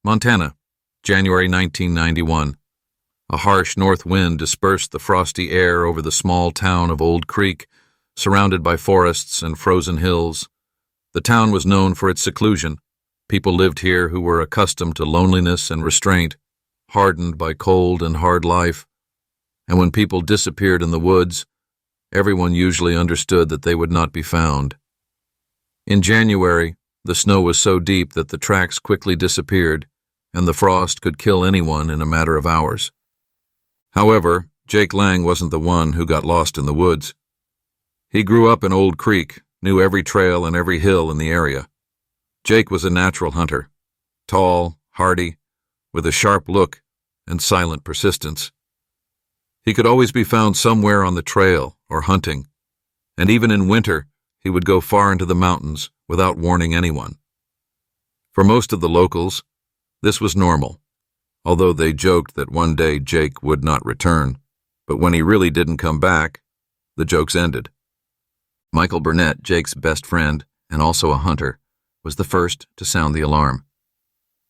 Montana, January 1991. A harsh north wind dispersed the frosty air over the small town of Old Creek, surrounded by forests and frozen hills. The town was known for its seclusion. People lived here who were accustomed to loneliness and restraint, hardened by cold and hard life. And when people disappeared in the woods, everyone usually understood that they would not be found. In January, the snow was so deep that the tracks quickly disappeared, and the frost could kill anyone in a matter of hours. However, Jake Lang wasn't the one who got lost in the woods. He grew up in Old Creek, knew every trail and every hill in the area. Jake was a natural hunter, tall, hardy, with a sharp look and silent persistence. He could always be found somewhere on the trail or hunting, and even in winter he would go far into the mountains without warning anyone. For most of the locals, this was normal, although they joked that one day Jake would not return, but when he really didn't come back, the jokes ended. Michael Burnett, Jake's best friend and also a hunter, was the first to sound the alarm.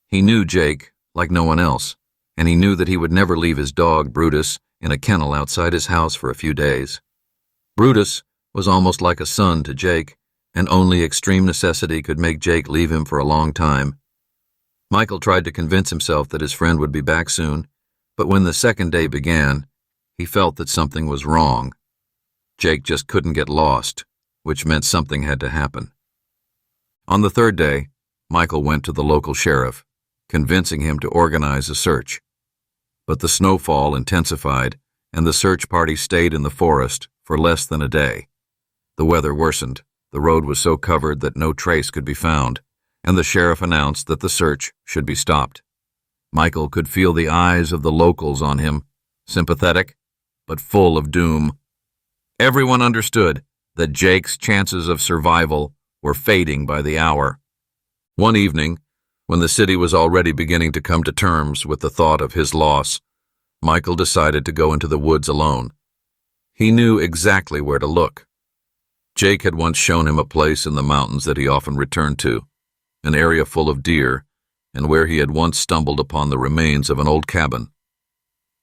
He knew Jake like no one else, and he knew that he would never leave his dog, Brutus, in a kennel outside his house for a few days. Brutus was almost like a son to Jake, and only extreme necessity could make Jake leave him for a long time. Michael tried to convince himself that his friend would be back soon, but when the second day began, he felt that something was wrong. Jake just couldn't get lost, which meant something had to happen. On the third day, Michael went to the local sheriff, convincing him to organize a search. But the snowfall intensified, and the search party stayed in the forest for less than a day. The weather worsened, the road was so covered that no trace could be found, and the sheriff announced that the search should be stopped. Michael could feel the eyes of the locals on him, sympathetic, but full of doom. Everyone understood that Jake's chances of survival were fading by the hour. One evening, when the city was already beginning to come to terms with the thought of his loss, Michael decided to go into the woods alone. He knew exactly where to look. Jake had once shown him a place in the mountains that he often returned to, an area full of deer, and where he had once stumbled upon the remains of an old cabin.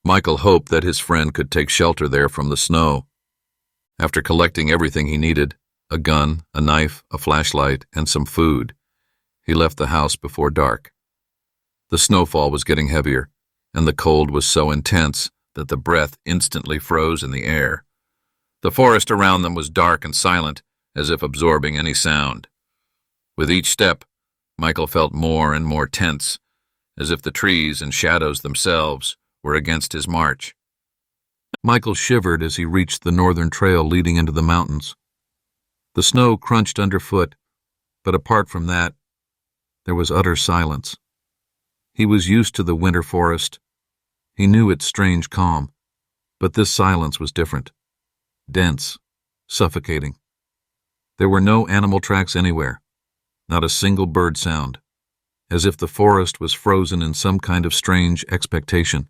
Michael hoped that his friend could take shelter there from the snow. After collecting everything he needed, a gun, a knife, a flashlight, and some food, he left the house before dark. The snowfall was getting heavier, and the cold was so intense that the breath instantly froze in the air. The forest around them was dark and silent, as if absorbing any sound. With each step, Michael felt more and more tense, as if the trees and shadows themselves were against his march. Michael shivered as he reached the northern trail leading into the mountains. The snow crunched underfoot, but apart from that, there was utter silence. He was used to the winter forest. He knew its strange calm, but this silence was different. Dense, suffocating. There were no animal tracks anywhere, not a single bird sound, as if the forest was frozen in some kind of strange expectation.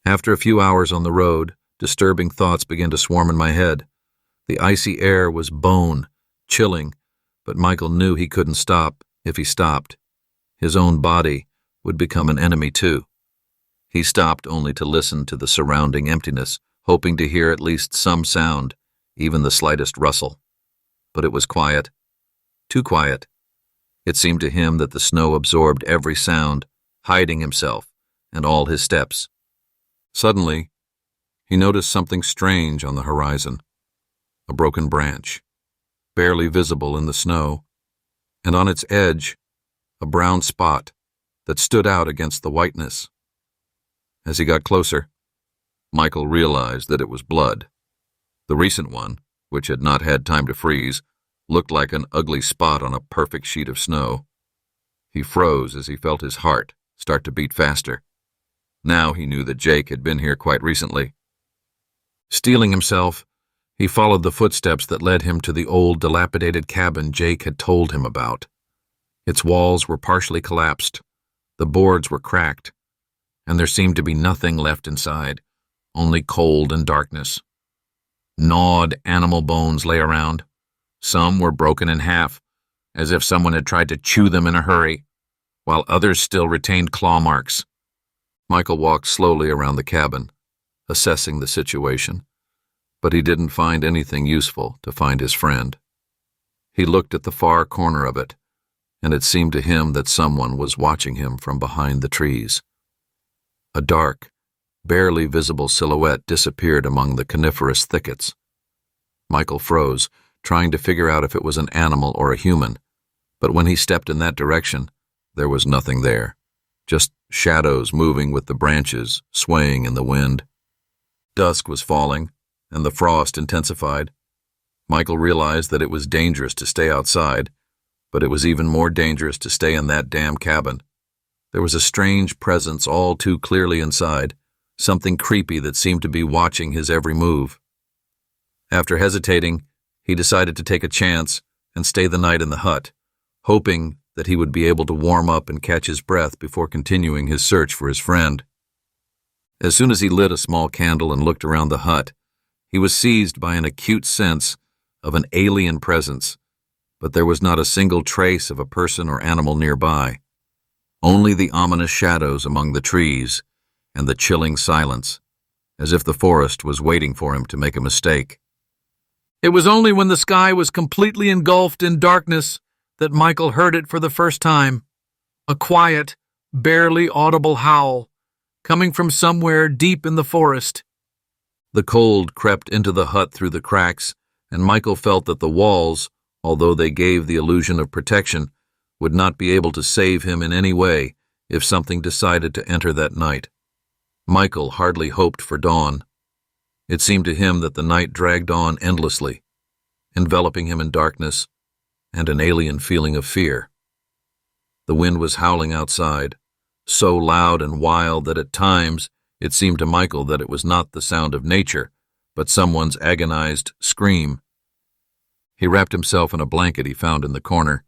After a few hours on the road, disturbing thoughts began to swarm in my head. The icy air was bone, chilling, but Michael knew he couldn't stop if he stopped. His own body would become an enemy too. He stopped only to listen to the surrounding emptiness, hoping to hear at least some sound, even the slightest rustle. But it was quiet. Too quiet. It seemed to him that the snow absorbed every sound, hiding himself and all his steps. Suddenly, he noticed something strange on the horizon. A broken branch, barely visible in the snow, and on its edge, a brown spot that stood out against the whiteness. As he got closer, Michael realized that it was blood. The recent one, which had not had time to freeze, looked like an ugly spot on a perfect sheet of snow. He froze as he felt his heart start to beat faster. Now he knew that Jake had been here quite recently. Steeling himself, he followed the footsteps that led him to the old, dilapidated cabin Jake had told him about. Its walls were partially collapsed, the boards were cracked, and there seemed to be nothing left inside, only cold and darkness. Gnawed animal bones lay around. Some were broken in half, as if someone had tried to chew them in a hurry. while others still retained claw marks. Michael walked slowly around the cabin, assessing the situation, but he didn't find anything useful to find his friend. He looked at the far corner of it, and it seemed to him that someone was watching him from behind the trees. A dark, barely visible silhouette disappeared among the coniferous thickets. Michael froze, trying to figure out if it was an animal or a human, but when he stepped in that direction, there was nothing there, just shadows moving with the branches swaying in the wind. Dusk was falling, and the frost intensified. Michael realized that it was dangerous to stay outside, but it was even more dangerous to stay in that damn cabin. There was a strange presence all too clearly inside, something creepy that seemed to be watching his every move. After hesitating, he decided to take a chance and stay the night in the hut, hoping that he would be able to warm up and catch his breath before continuing his search for his friend. As soon as he lit a small candle and looked around the hut, he was seized by an acute sense of an alien presence, but there was not a single trace of a person or animal nearby. Only the ominous shadows among the trees and the chilling silence, as if the forest was waiting for him to make a mistake. It was only when the sky was completely engulfed in darkness that Michael heard it for the first time. A quiet, barely audible howl, coming from somewhere deep in the forest. The cold crept into the hut through the cracks, and Michael felt that the walls, although they gave the illusion of protection, would not be able to save him in any way if something decided to enter that night. Michael hardly hoped for dawn. It seemed to him that the night dragged on endlessly, enveloping him in darkness and an alien feeling of fear. The wind was howling outside, so loud and wild that at times it seemed to Michael that it was not the sound of nature, but someone's agonized scream. He wrapped himself in a blanket he found in the corner,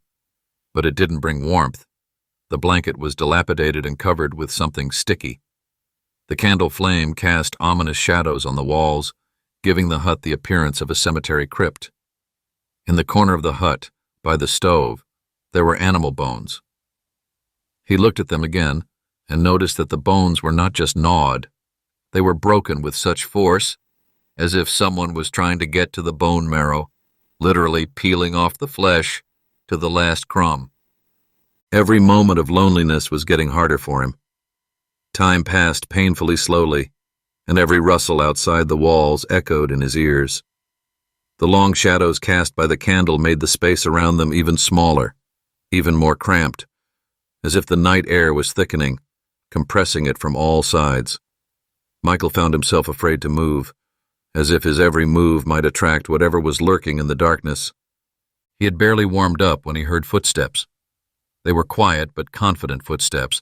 but it didn't bring warmth. The blanket was dilapidated and covered with something sticky. The candle flame cast ominous shadows on the walls, giving the hut the appearance of a cemetery crypt. In the corner of the hut, by the stove, there were animal bones. He looked at them again and noticed that the bones were not just gnawed. They were broken with such force as if someone was trying to get to the bone marrow, literally peeling off the flesh to the last crumb. Every moment of loneliness was getting harder for him. Time passed painfully slowly, and every rustle outside the walls echoed in his ears. The long shadows cast by the candle made the space around them even smaller, even more cramped, as if the night air was thickening, compressing it from all sides. Michael found himself afraid to move, as if his every move might attract whatever was lurking in the darkness. He had barely warmed up when he heard footsteps. They were quiet but confident footsteps,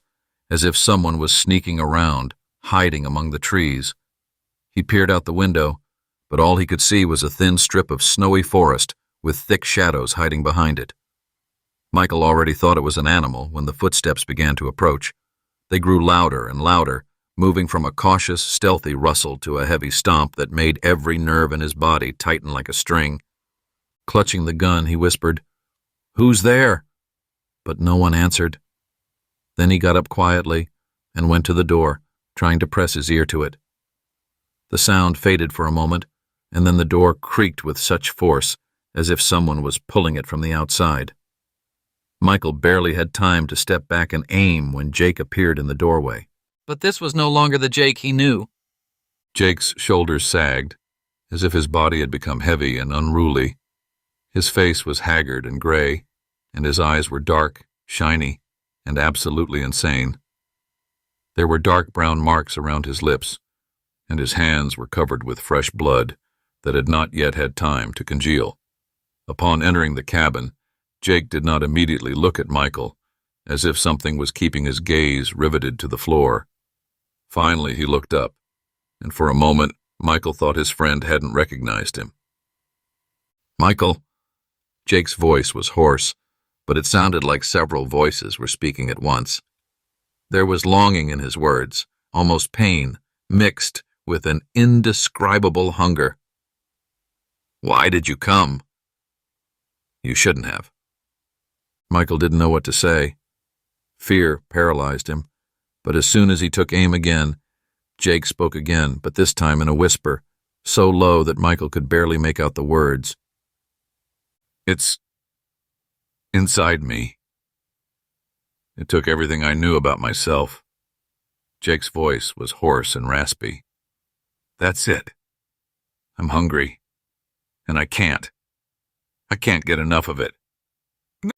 as if someone was sneaking around, hiding among the trees. He peered out the window, but all he could see was a thin strip of snowy forest with thick shadows hiding behind it. Michael already thought it was an animal when the footsteps began to approach. They grew louder and louder, moving from a cautious, stealthy rustle to a heavy stomp that made every nerve in his body tighten like a string. Clutching the gun, he whispered, "Who's there?" But no one answered. Then he got up quietly and went to the door, trying to press his ear to it. The sound faded for a moment, and then the door creaked with such force as if someone was pulling it from the outside. Michael barely had time to step back and aim when Jake appeared in the doorway. But this was no longer the Jake he knew. Jake's shoulders sagged, as if his body had become heavy and unruly. His face was haggard and gray, and his eyes were dark, shiny, and absolutely insane. There were dark brown marks around his lips, and his hands were covered with fresh blood that had not yet had time to congeal. Upon entering the cabin, Jake did not immediately look at Michael, as if something was keeping his gaze riveted to the floor. Finally, he looked up, and for a moment, Michael thought his friend hadn't recognized him. "Michael?" Jake's voice was hoarse, but it sounded like several voices were speaking at once. There was longing in his words, almost pain, mixed with an indescribable hunger. "Why did you come?" "You shouldn't have." Michael didn't know what to say. Fear paralyzed him, but as soon as he took aim again, Jake spoke again, but this time in a whisper, so low that Michael could barely make out the words. "It's inside me. It took everything I knew about myself." Jake's voice was hoarse and raspy. "That's it. I'm hungry, and I can't get enough of it."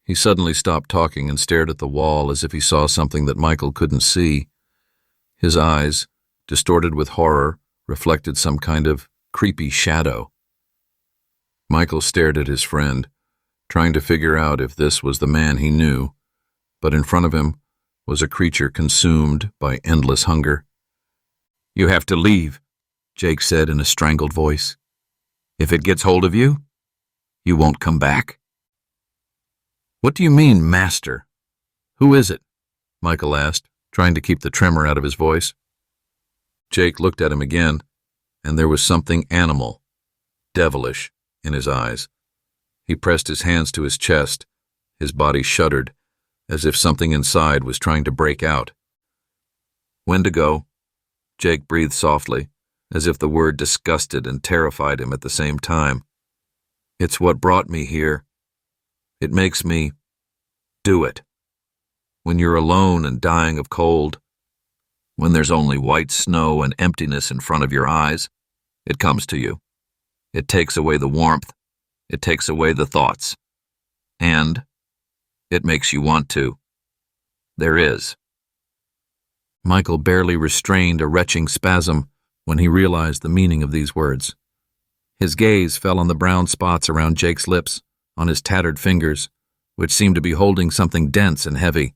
He suddenly stopped talking and stared at the wall as if he saw something that Michael couldn't see. His eyes, distorted with horror, reflected some kind of creepy shadow. Michael stared at his friend, trying to figure out if this was the man he knew, but in front of him was a creature consumed by endless hunger. "You have to leave," Jake said in a strangled voice. "If it gets hold of you, you won't come back." "What do you mean, master? Who is it?" Michael asked, trying to keep the tremor out of his voice. Jake looked at him again, and there was something animal, devilish, in his eyes. He pressed his hands to his chest. His body shuddered, as if something inside was trying to break out. "Wendigo," Jake breathed softly, as if the word disgusted and terrified him at the same time. "It's what brought me here. It makes me do it. When you're alone and dying of cold, when there's only white snow and emptiness in front of your eyes, it comes to you. It takes away the warmth. It takes away the thoughts. And it makes you want to. There is." Michael barely restrained a retching spasm when he realized the meaning of these words. His gaze fell on the brown spots around Jake's lips, on his tattered fingers, which seemed to be holding something dense and heavy.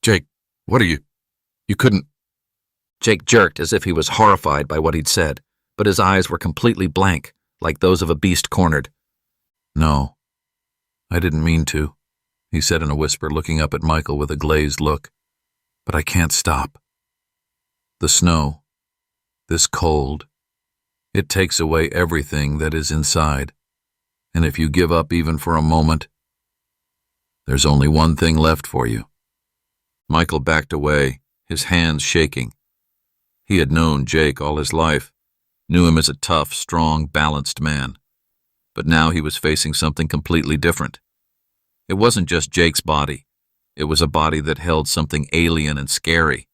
"Jake, what are you? You couldn't—" Jake jerked as if he was horrified by what he'd said, but his eyes were completely blank, like those of a beast cornered. "No, I didn't mean to," he said in a whisper, looking up at Michael with a glazed look. "But I can't stop. The snow, this cold, it takes away everything that is inside. And if you give up even for a moment, there's only one thing left for you." Michael backed away, his hands shaking. He had known Jake all his life, knew him as a tough, strong, balanced man. But now he was facing something completely different. It wasn't just Jake's body. It was a body that held something alien and scary.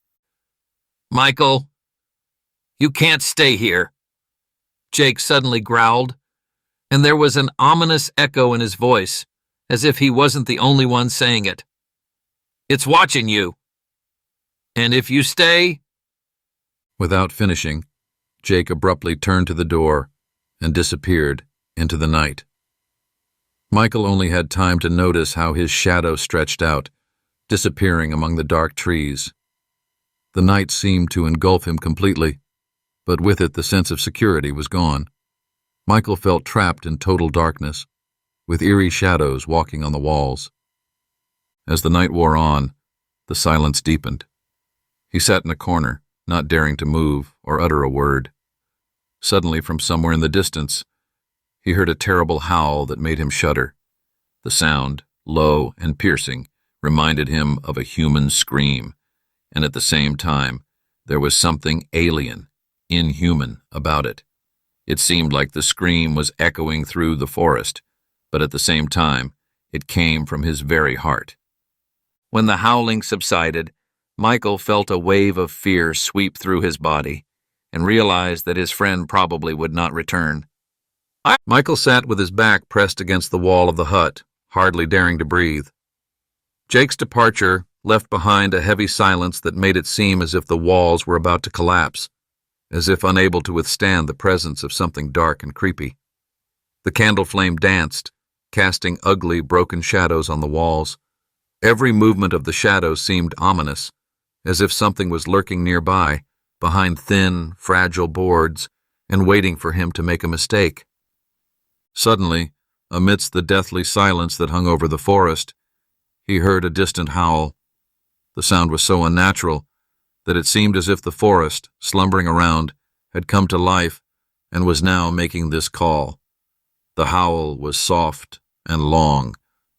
"Michael, you can't stay here," Jake suddenly growled, and there was an ominous echo in his voice, as if he wasn't the only one saying it. "It's watching you. And if you stay—" Without finishing, Jake abruptly turned to the door and disappeared into the night. Michael only had time to notice how his shadow stretched out, disappearing among the dark trees. The night seemed to engulf him completely, but with it the sense of security was gone. Michael felt trapped in total darkness, with eerie shadows walking on the walls. As the night wore on, the silence deepened. He sat in a corner, not daring to move or utter a word. Suddenly, from somewhere in the distance, he heard a terrible howl that made him shudder. The sound, low and piercing, reminded him of a human scream, and at the same time, there was something alien, inhuman about it. It seemed like the scream was echoing through the forest, but at the same time, it came from his very heart. When the howling subsided, Michael felt a wave of fear sweep through his body and realized that his friend probably would not return. Michael sat with his back pressed against the wall of the hut, hardly daring to breathe. Jake's departure left behind a heavy silence that made it seem as if the walls were about to collapse, as if unable to withstand the presence of something dark and creepy. The candle flame danced, casting ugly, broken shadows on the walls. Every movement of the shadows seemed ominous, as if something was lurking nearby, behind thin, fragile boards, and waiting for him to make a mistake. Suddenly, amidst the deathly silence that hung over the forest, he heard a distant howl. The sound was so unnatural that it seemed as if the forest, slumbering around, had come to life and was now making this call. The howl was soft and long,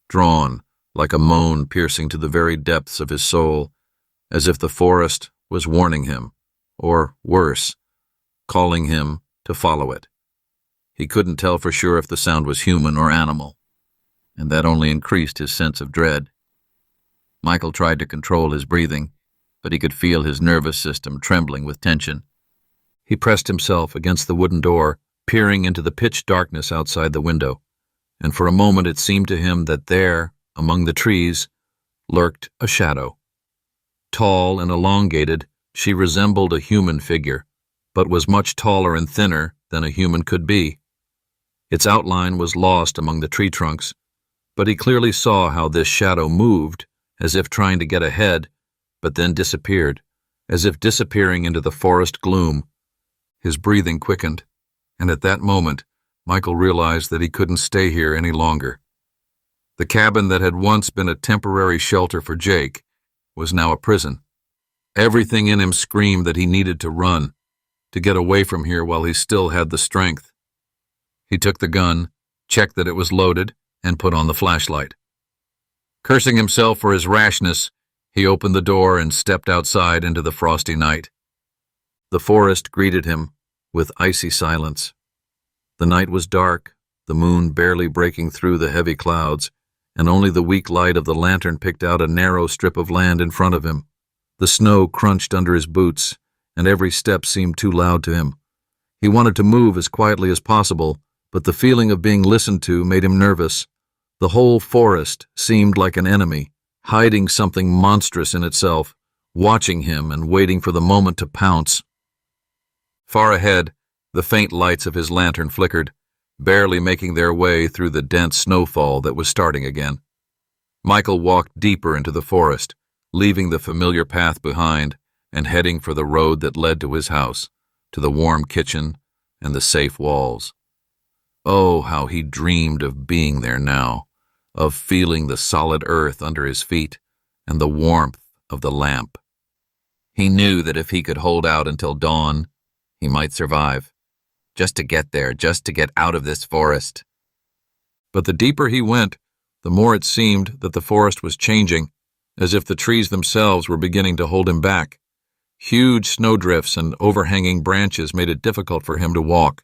drawn, like a moan piercing to the very depths of his soul, as if the forest was warning him, or worse, calling him to follow it. He couldn't tell for sure if the sound was human or animal, and that only increased his sense of dread. Michael tried to control his breathing, but he could feel his nervous system trembling with tension. He pressed himself against the wooden door, peering into the pitch darkness outside the window, and for a moment it seemed to him that there, among the trees, lurked a shadow. Tall and elongated, she resembled a human figure, but was much taller and thinner than a human could be. Its outline was lost among the tree trunks, but he clearly saw how this shadow moved, as if trying to get ahead, but then disappeared, as if disappearing into the forest gloom. His breathing quickened, and at that moment, Michael realized that he couldn't stay here any longer. The cabin that had once been a temporary shelter for Jake was now a prison. Everything in him screamed that he needed to run, to get away from here while he still had the strength. He took the gun, checked that it was loaded, and put on the flashlight. Cursing himself for his rashness, he opened the door and stepped outside into the frosty night. The forest greeted him with icy silence. The night was dark, the moon barely breaking through the heavy clouds, and only the weak light of the lantern picked out a narrow strip of land in front of him. The snow crunched under his boots, and every step seemed too loud to him. He wanted to move as quietly as possible, but the feeling of being listened to made him nervous. The whole forest seemed like an enemy, hiding something monstrous in itself, watching him and waiting for the moment to pounce. Far ahead, the faint lights of his lantern flickered, barely making their way through the dense snowfall that was starting again. Michael walked deeper into the forest, leaving the familiar path behind and heading for the road that led to his house, to the warm kitchen and the safe walls. Oh, how he dreamed of being there now, of feeling the solid earth under his feet and the warmth of the lamp. He knew that if he could hold out until dawn, he might survive. Just to get there, just to get out of this forest. But the deeper he went, the more it seemed that the forest was changing, as if the trees themselves were beginning to hold him back. Huge snowdrifts and overhanging branches made it difficult for him to walk,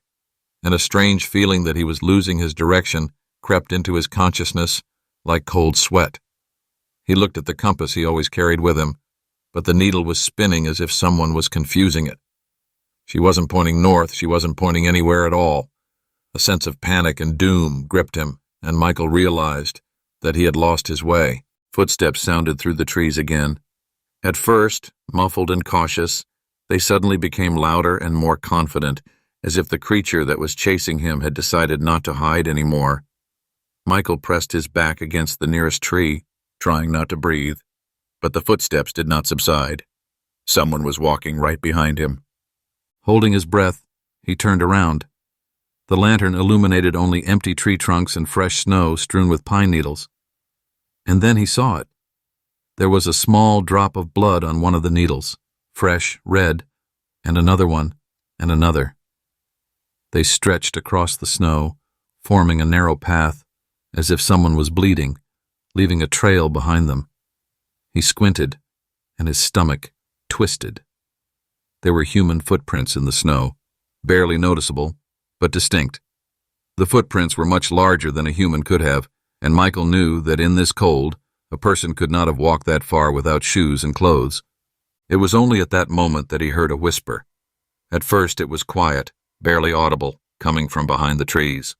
and a strange feeling that he was losing his direction crept into his consciousness like cold sweat. He looked at the compass he always carried with him, but the needle was spinning as if someone was confusing it. She wasn't pointing north, she wasn't pointing anywhere at all. A sense of panic and doom gripped him, and Michael realized that he had lost his way. Footsteps sounded through the trees again. At first, muffled and cautious, they suddenly became louder and more confident, as if the creature that was chasing him had decided not to hide anymore. Michael pressed his back against the nearest tree, trying not to breathe, but the footsteps did not subside. Someone was walking right behind him. Holding his breath, he turned around. The lantern illuminated only empty tree trunks and fresh snow strewn with pine needles. And then he saw it. There was a small drop of blood on one of the needles, fresh, red, and another one, and another. They stretched across the snow, forming a narrow path, as if someone was bleeding, leaving a trail behind them. He squinted, and his stomach twisted. There were human footprints in the snow, barely noticeable, but distinct. The footprints were much larger than a human could have, and Michael knew that in this cold, a person could not have walked that far without shoes and clothes. It was only at that moment that he heard a whisper. At first it was quiet, barely audible, coming from behind the trees.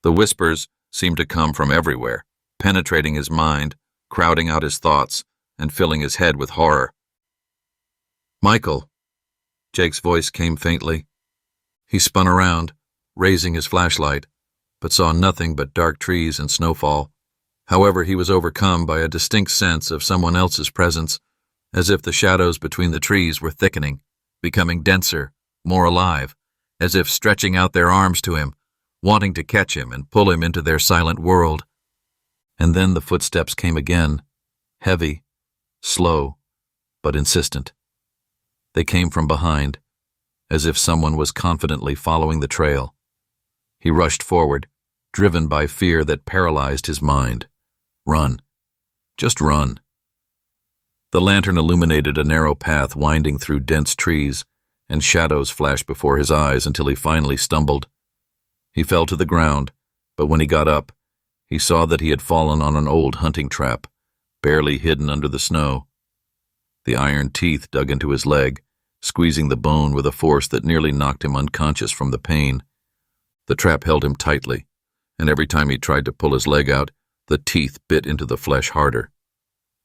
The whispers seemed to come from everywhere, penetrating his mind, crowding out his thoughts, and filling his head with horror. "Michael," Jake's voice came faintly. He spun around, raising his flashlight, but saw nothing but dark trees and snowfall. However, he was overcome by a distinct sense of someone else's presence, as if the shadows between the trees were thickening, becoming denser, more alive, as if stretching out their arms to him, wanting to catch him and pull him into their silent world. And then the footsteps came again, heavy, slow, but insistent. They came from behind, as if someone was confidently following the trail. He rushed forward, driven by fear that paralyzed his mind. Run. Just run. The lantern illuminated a narrow path winding through dense trees, and shadows flashed before his eyes until he finally stumbled. He fell to the ground, but when he got up, he saw that he had fallen on an old hunting trap, barely hidden under the snow. The iron teeth dug into his leg, squeezing the bone with a force that nearly knocked him unconscious from the pain. The trap held him tightly, and every time he tried to pull his leg out, the teeth bit into the flesh harder.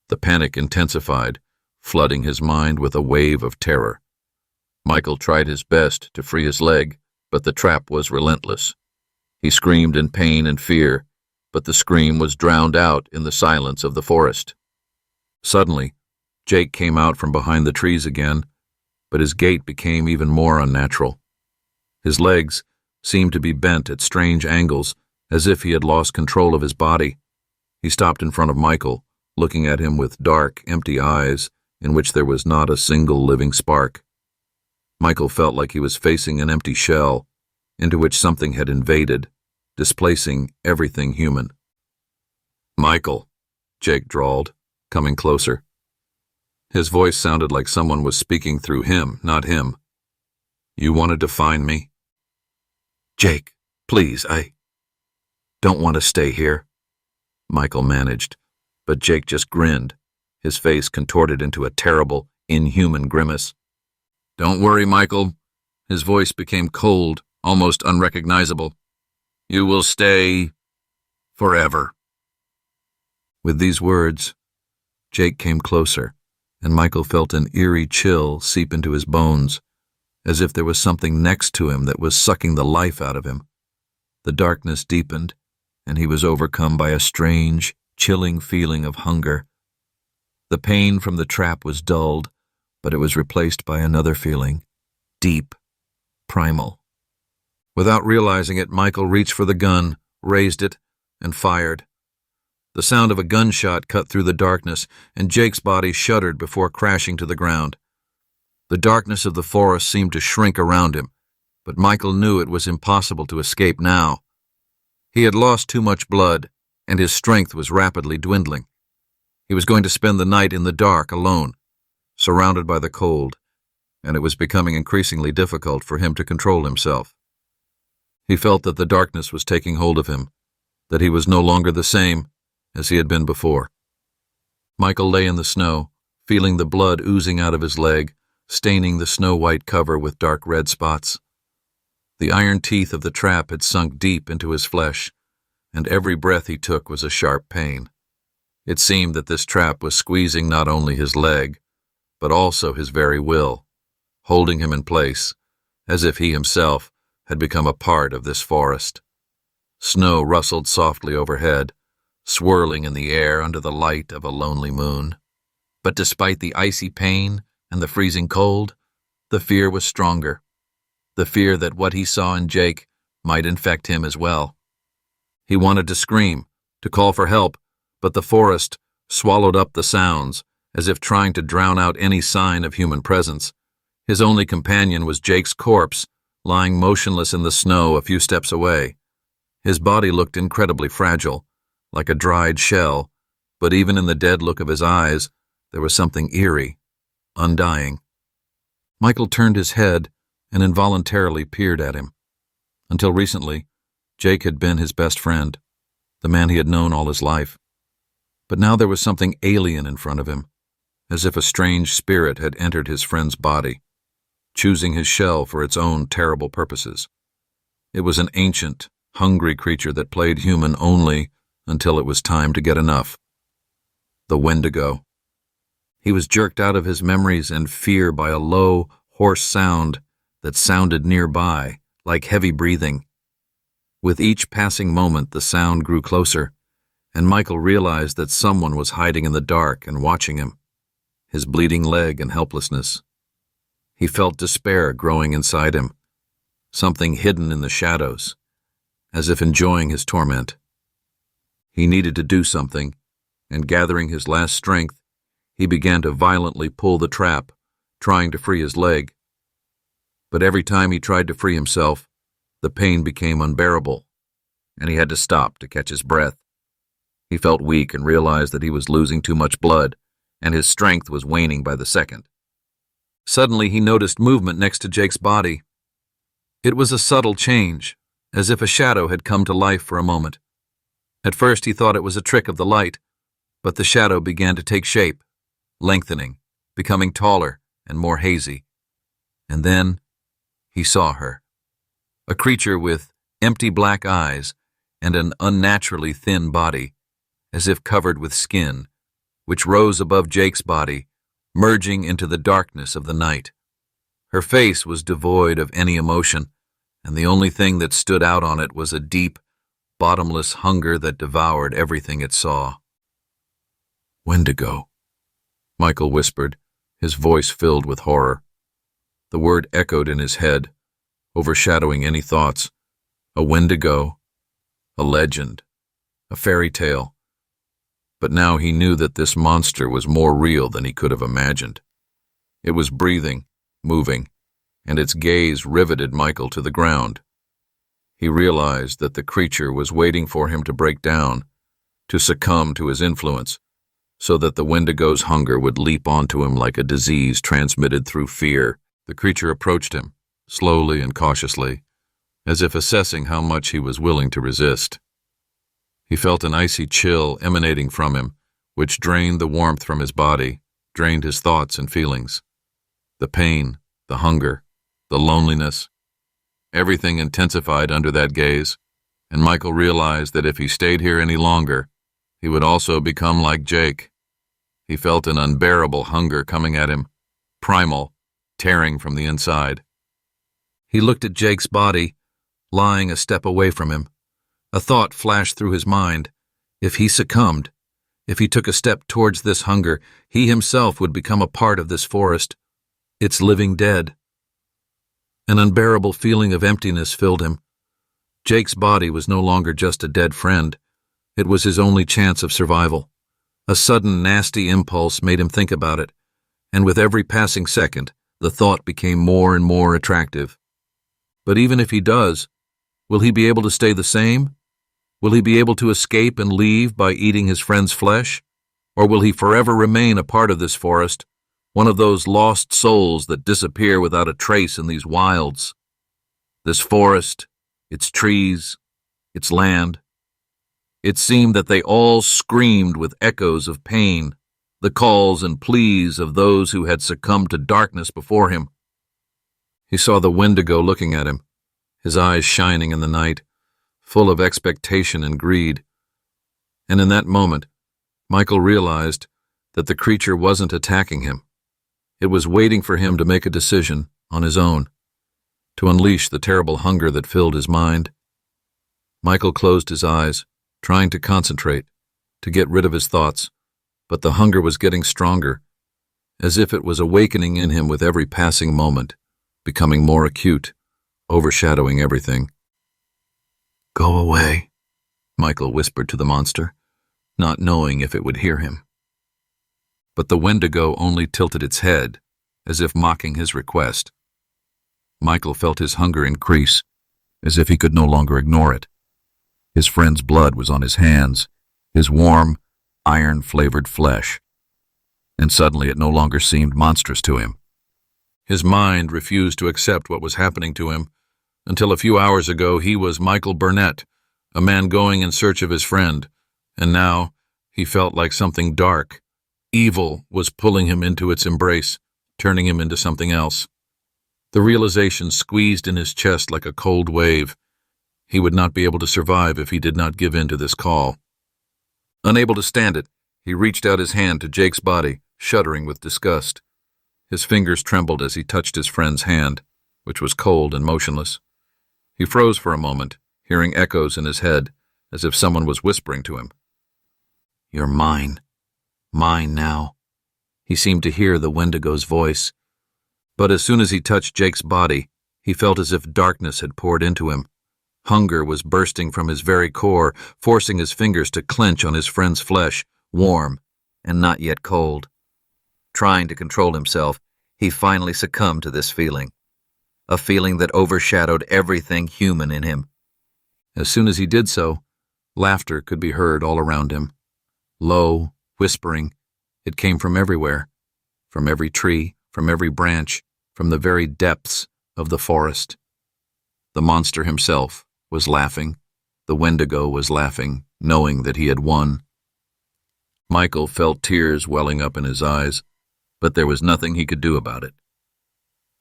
The panic intensified, flooding his mind with a wave of terror. Michael tried his best to free his leg, but the trap was relentless. He screamed in pain and fear, but the scream was drowned out in the silence of the forest. Suddenly, Jake came out from behind the trees again, but his gait became even more unnatural. His legs seemed to be bent at strange angles, as if he had lost control of his body. He stopped in front of Michael, looking at him with dark, empty eyes in which there was not a single living spark. Michael felt like he was facing an empty shell, into which something had invaded, displacing everything human. "Michael," Jake drawled, coming closer. His voice sounded like someone was speaking through him, not him. "You wanted to find me?" "Jake, please, I don't want to stay here," Michael managed, but Jake just grinned, his face contorted into a terrible, inhuman grimace. "Don't worry, Michael." His voice became cold, almost unrecognizable. "You will stay forever." With these words, Jake came closer, and Michael felt an eerie chill seep into his bones, as if there was something next to him that was sucking the life out of him. The darkness deepened, and he was overcome by a strange, chilling feeling of hunger. The pain from the trap was dulled, but it was replaced by another feeling, deep, primal. Without realizing it, Michael reached for the gun, raised it, and fired. The sound of a gunshot cut through the darkness, and Jake's body shuddered before crashing to the ground. The darkness of the forest seemed to shrink around him, but Michael knew it was impossible to escape now. He had lost too much blood, and his strength was rapidly dwindling. He was going to spend the night in the dark alone, surrounded by the cold, and it was becoming increasingly difficult for him to control himself. He felt that the darkness was taking hold of him, that he was no longer the same as he had been before. Michael lay in the snow, feeling the blood oozing out of his leg, staining the snow-white cover with dark red spots. The iron teeth of the trap had sunk deep into his flesh, and every breath he took was a sharp pain. It seemed that this trap was squeezing not only his leg, but also his very will, holding him in place, as if he himself had become a part of this forest. Snow rustled softly overhead, swirling in the air under the light of a lonely moon. But despite the icy pain and the freezing cold, the fear was stronger. The fear that what he saw in Jake might infect him as well. He wanted to scream, to call for help, but the forest swallowed up the sounds, as if trying to drown out any sign of human presence. His only companion was Jake's corpse, lying motionless in the snow a few steps away. His body looked incredibly fragile, like a dried shell, but even in the dead look of his eyes, there was something eerie, undying. Michael turned his head and involuntarily peered at him. Until recently, Jake had been his best friend, the man he had known all his life. But now there was something alien in front of him, as if a strange spirit had entered his friend's body, choosing his shell for its own terrible purposes. It was an ancient, hungry creature that played human only until it was time to get enough. The Wendigo. He was jerked out of his memories and fear by a low, hoarse sound that sounded nearby, like heavy breathing. With each passing moment, the sound grew closer, and Michael realized that someone was hiding in the dark and watching him, his bleeding leg and helplessness. He felt despair growing inside him, something hidden in the shadows, as if enjoying his torment. He needed to do something, and gathering his last strength, he began to violently pull the trap, trying to free his leg. But every time he tried to free himself, the pain became unbearable, and he had to stop to catch his breath. He felt weak and realized that he was losing too much blood, and his strength was waning by the second. Suddenly, he noticed movement next to Jake's body. It was a subtle change, as if a shadow had come to life for a moment. At first, he thought it was a trick of the light, but the shadow began to take shape, lengthening, becoming taller and more hazy. And then he saw her, a creature with empty black eyes and an unnaturally thin body, as if covered with skin, which rose above Jake's body, merging into the darkness of the night. Her face was devoid of any emotion, and the only thing that stood out on it was a deep, bottomless hunger that devoured everything it saw. "Wendigo," Michael whispered, his voice filled with horror. The word echoed in his head, overshadowing any thoughts. A Wendigo, a legend, a fairy tale. But now he knew that this monster was more real than he could have imagined. It was breathing, moving, and its gaze riveted Michael to the ground. He realized that the creature was waiting for him to break down, to succumb to his influence, so that the Wendigo's hunger would leap onto him like a disease transmitted through fear. The creature approached him, slowly and cautiously, as if assessing how much he was willing to resist. He felt an icy chill emanating from him, which drained the warmth from his body, drained his thoughts and feelings. The pain, the hunger, the loneliness, everything intensified under that gaze, and Michael realized that if he stayed here any longer, he would also become like Jake. He felt an unbearable hunger coming at him, primal, tearing from the inside. He looked at Jake's body, lying a step away from him. A thought flashed through his mind. If he succumbed, if he took a step towards this hunger, he himself would become a part of this forest, its living dead. An unbearable feeling of emptiness filled him. Jake's body was no longer just a dead friend. It was his only chance of survival. A sudden, nasty impulse made him think about it, and with every passing second, the thought became more and more attractive. But even if he does, will he be able to stay the same? Will he be able to escape and leave by eating his friend's flesh? Or will he forever remain a part of this forest, one of those lost souls that disappear without a trace in these wilds? This forest, its trees, its land. It seemed that they all screamed with echoes of pain, the calls and pleas of those who had succumbed to darkness before him. He saw the Wendigo looking at him, his eyes shining in the night, full of expectation and greed. And in that moment, Michael realized that the creature wasn't attacking him. It was waiting for him to make a decision on his own, to unleash the terrible hunger that filled his mind. Michael closed his eyes, trying to concentrate, to get rid of his thoughts, but the hunger was getting stronger, as if it was awakening in him with every passing moment, becoming more acute, overshadowing everything. "Go away," Michael whispered to the monster, not knowing if it would hear him. But the Wendigo only tilted its head, as if mocking his request. Michael felt his hunger increase, as if he could no longer ignore it. His friend's blood was on his hands, his warm, iron-flavored flesh, and suddenly it no longer seemed monstrous to him. His mind refused to accept what was happening to him. Until a few hours ago, he was Michael Burnett, a man going in search of his friend, and now he felt like something dark, evil, was pulling him into its embrace, turning him into something else. The realization squeezed in his chest like a cold wave. He would not be able to survive if he did not give in to this call. Unable to stand it, he reached out his hand to Jake's body, shuddering with disgust. His fingers trembled as he touched his friend's hand, which was cold and motionless. He froze for a moment, hearing echoes in his head, as if someone was whispering to him. "You're mine. Mine now." He seemed to hear the Wendigo's voice. But as soon as he touched Jake's body, he felt as if darkness had poured into him. Hunger was bursting from his very core, forcing his fingers to clench on his friend's flesh, warm and not yet cold. Trying to control himself, he finally succumbed to this feeling, a feeling that overshadowed everything human in him. As soon as he did so, laughter could be heard all around him, low, whispering. It came from everywhere, from every tree, from every branch, from the very depths of the forest. The monster himself was laughing. The Wendigo was laughing, knowing that he had won. Michael felt tears welling up in his eyes, but there was nothing he could do about it.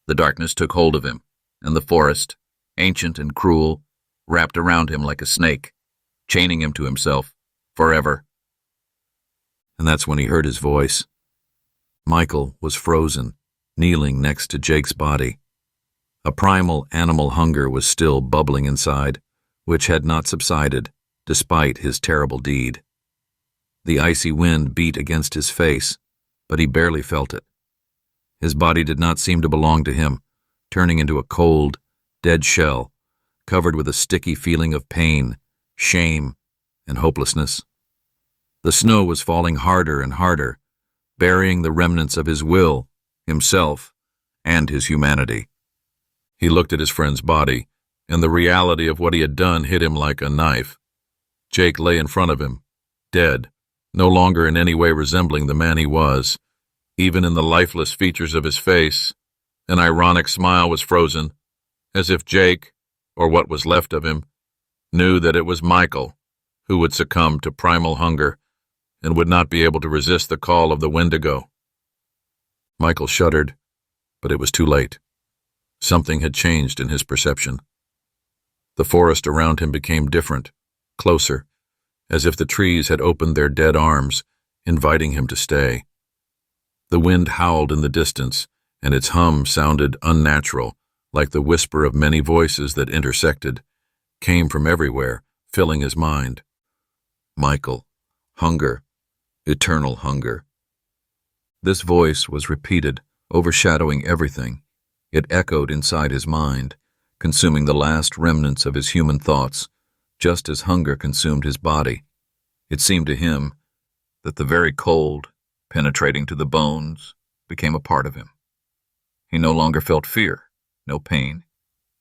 The darkness took hold of him, and the forest, ancient and cruel, wrapped around him like a snake, chaining him to himself, forever. And that's when he heard his voice. Michael was frozen, kneeling next to Jake's body. A primal animal hunger was still bubbling inside, which had not subsided, despite his terrible deed. The icy wind beat against his face, but he barely felt it. His body did not seem to belong to him, turning into a cold, dead shell, covered with a sticky feeling of pain, shame, and hopelessness. The snow was falling harder and harder, burying the remnants of his will, himself, and his humanity. He looked at his friend's body, and the reality of what he had done hit him like a knife. Jake lay in front of him, dead, no longer in any way resembling the man he was. Even in the lifeless features of his face, an ironic smile was frozen, as if Jake, or what was left of him, knew that it was Michael who would succumb to primal hunger and would not be able to resist the call of the Wendigo. Michael shuddered, but it was too late. Something had changed in his perception. The forest around him became different, closer, as if the trees had opened their dead arms, inviting him to stay. The wind howled in the distance, and its hum sounded unnatural, like the whisper of many voices that intersected, came from everywhere, filling his mind. Michael, hunger, eternal hunger. This voice was repeated, overshadowing everything. It echoed inside his mind, consuming the last remnants of his human thoughts, just as hunger consumed his body. It seemed to him that the very cold, penetrating to the bones, became a part of him. He no longer felt fear, no pain,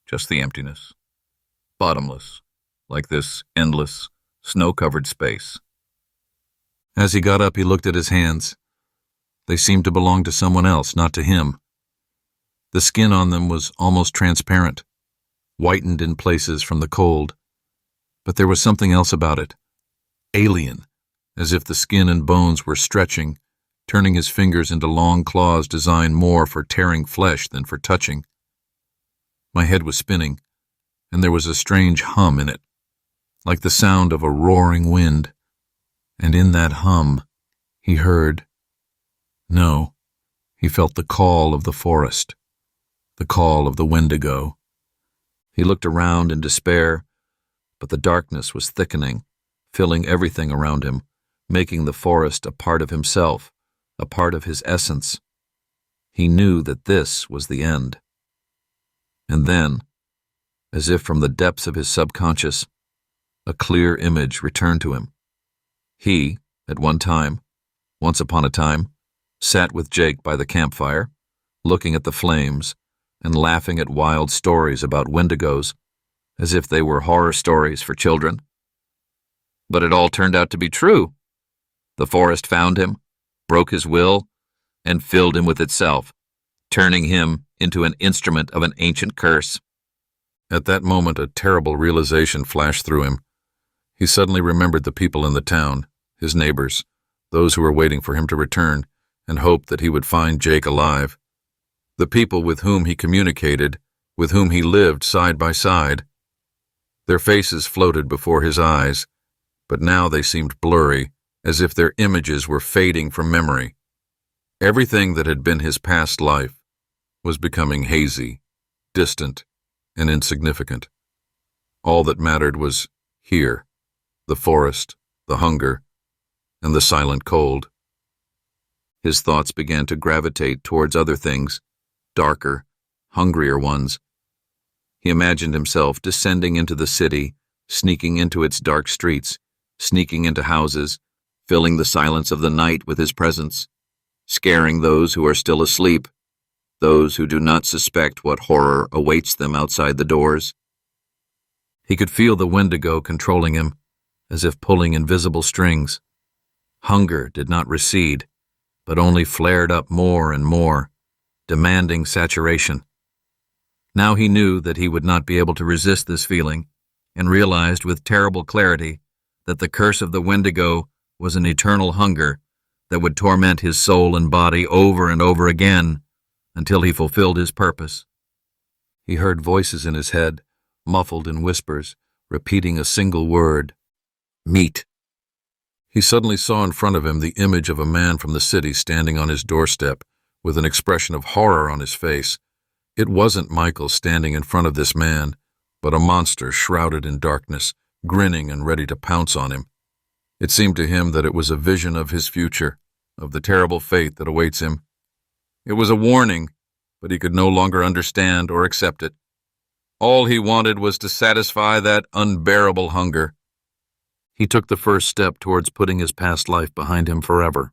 just the emptiness. Bottomless, like this endless, snow-covered space. As he got up, he looked at his hands. They seemed to belong to someone else, not to him. The skin on them was almost transparent, whitened in places from the cold. But there was something else about it. Alien, as if the skin and bones were stretching, turning his fingers into long claws designed more for tearing flesh than for touching. My head was spinning, and there was a strange hum in it, like the sound of a roaring wind. And in that hum, he heard. No, he felt the call of the forest, the call of the Wendigo. He looked around in despair, but the darkness was thickening, filling everything around him, making the forest a part of himself, a part of his essence. He knew that this was the end. And then, as if from the depths of his subconscious, a clear image returned to him. He, at one time, once upon a time, sat with Jake by the campfire, looking at the flames and laughing at wild stories about Wendigos, as if they were horror stories for children. But it all turned out to be true. The forest found him, broke his will, and filled him with itself, turning him into an instrument of an ancient curse. At that moment, a terrible realization flashed through him. He suddenly remembered the people in the town, his neighbors, those who were waiting for him to return, and hoped that he would find Jake alive. The people with whom he communicated, with whom he lived side by side. Their faces floated before his eyes, but now they seemed blurry, as if their images were fading from memory. Everything that had been his past life was becoming hazy, distant, and insignificant. All that mattered was here, the forest, the hunger, and the silent cold. His thoughts began to gravitate towards other things, darker, hungrier ones. He imagined himself descending into the city, sneaking into its dark streets, sneaking into houses, filling the silence of the night with his presence, scaring those who are still asleep, those who do not suspect what horror awaits them outside the doors. He could feel the Wendigo controlling him, as if pulling invisible strings. Hunger did not recede, but only flared up more and more, demanding saturation. Now he knew that he would not be able to resist this feeling, and realized with terrible clarity that the curse of the Wendigo was an eternal hunger that would torment his soul and body over and over again until he fulfilled his purpose. He heard voices in his head, muffled in whispers, repeating a single word: meat. He suddenly saw in front of him the image of a man from the city standing on his doorstep with an expression of horror on his face. It wasn't Michael standing in front of this man, but a monster shrouded in darkness, grinning and ready to pounce on him. It seemed to him that it was a vision of his future, of the terrible fate that awaits him. It was a warning, but he could no longer understand or accept it. All he wanted was to satisfy that unbearable hunger. He took the first step towards putting his past life behind him forever.